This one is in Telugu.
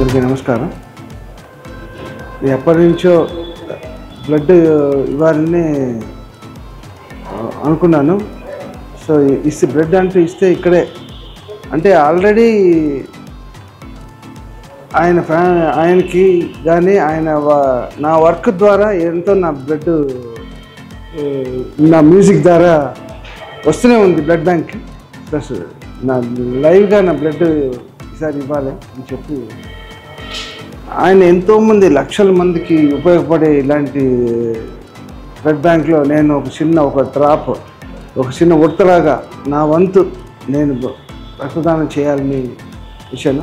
అందరికీ నమస్కారం. ఎప్పటి నుంచో బ్లడ్ ఇవ్వాలని అనుకున్నాను. సో బ్లడ్ అంటూ ఇస్తే ఇక్కడే అంటే ఆల్రెడీ ఆయనకి కానీ నా వర్క్ ద్వారా ఎంతో నా బ్లడ్ నా మ్యూజిక్ ద్వారా వస్తూనే ఉంది బ్లడ్ బ్యాంక్కి. ప్లస్ నా లైవ్గా నా బ్లడ్ ఈసారి ఇవ్వాలి అని చెప్పి ఆయన ఎంతోమంది లక్షల మందికి ఉపయోగపడే ఇలాంటి బ్లడ్ బ్యాంక్లో నేను ఒక డ్రాప్ ఒక చిన్న ఉడతలాగా నా వంతు నేను రక్తదానం చేయాలని విషయం.